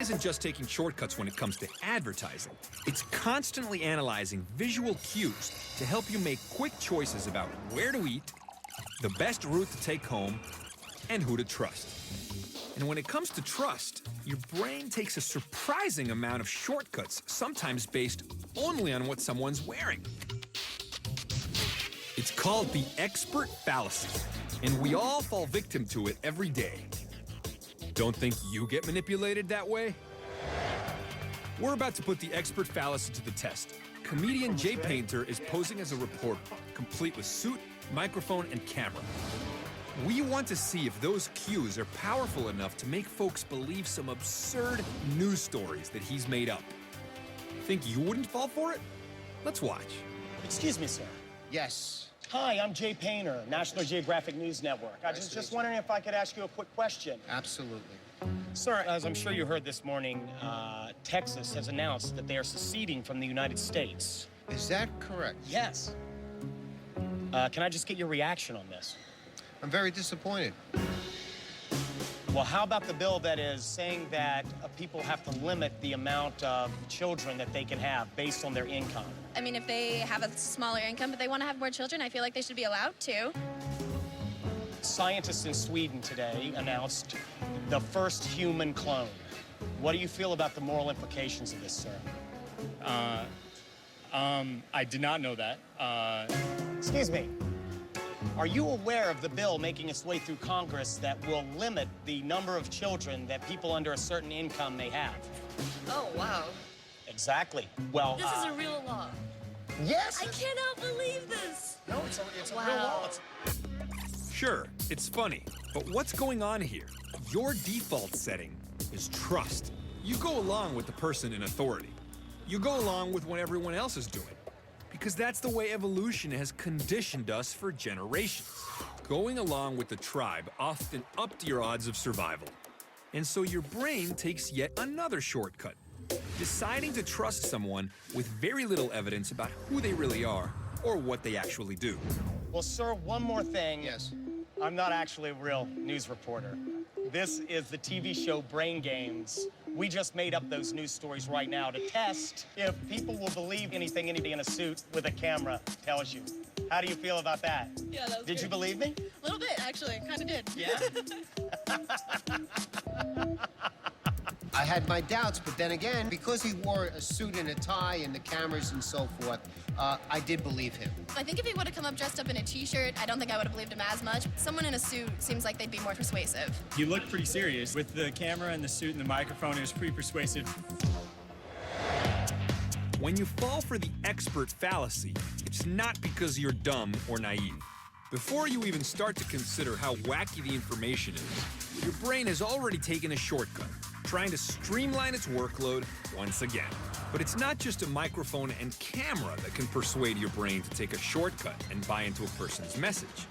Isn't just taking shortcuts when it comes to advertising. It's constantly analyzing visual cues to help you make quick choices about where to eat, the best route to take home, and who to trust. And when it comes to trust, your brain takes a surprising amount of shortcuts, sometimes based only on what someone's wearing. It's called the expert fallacy, and we all fall victim to it every day. Don't think you get manipulated that way? We're about to put the expert fallacy to the test. Comedian Jay Painter is posing as a reporter, complete with suit, microphone, and camera. We want to see if those cues are powerful enough to make folks believe some absurd news stories that he's made up. Think you wouldn't fall for it? Let's watch. Excuse me, sir. Yes. Hi, I'm Jay Painter, National Geographic News Network. I was just wondering if I could ask you a quick question. Absolutely. Sir, as I'm sure you heard this morning, Texas has announced that they are seceding from the United States. Is that correct? Yes. Can I just get your reaction on this? I'm very disappointed. Well, how about the bill that is saying that people have to limit the amount of children that they can have based on their income? I mean, if they have a smaller income but they want to have more children, I feel like they should be allowed to. Scientists in Sweden today announced the first human clone. What do you feel about the moral implications of this, sir? I did not know that. Excuse me. Are you aware of the bill making its way through Congress that will limit the number of children that people under a certain income may have? Oh, wow. Exactly. Well, This is a real law. yes. I cannot believe this. No, it's a real Wow. law. Sure, it's funny, but what's going on here? Your default setting is trust. You go along with the person in authority. You go along with what everyone else is doing. Because that's the way evolution has conditioned us for generations. Going along with the tribe often upped your odds of survival. And so your brain takes yet another shortcut, deciding to trust someone with very little evidence about who they really are or what they actually do. Well, sir, one more thing. Yes. I'm not actually a real news reporter. This is the TV show Brain Games. We just made up those news stories right now to test if people will believe anything anybody in a suit with a camera tells you. How do you feel about that? Yeah, that was Did you believe me? A little bit, actually. Kind of did. Yeah? I had my doubts, but then again, because he wore a suit and a tie and the cameras and so forth, I did believe him. I think if he would have come up dressed up in a t-shirt, I don't think I would have believed him as much. Someone in a suit seems like they'd be more persuasive. You looked pretty serious. With the camera and the suit and the microphone, it was pretty persuasive. When you fall for the expert fallacy, it's not because you're dumb or naive. Before you even start to consider how wacky the information is, your brain has already taken a shortcut, trying to streamline its workload once again. But it's not just a microphone and camera that can persuade your brain to take a shortcut and buy into a person's message.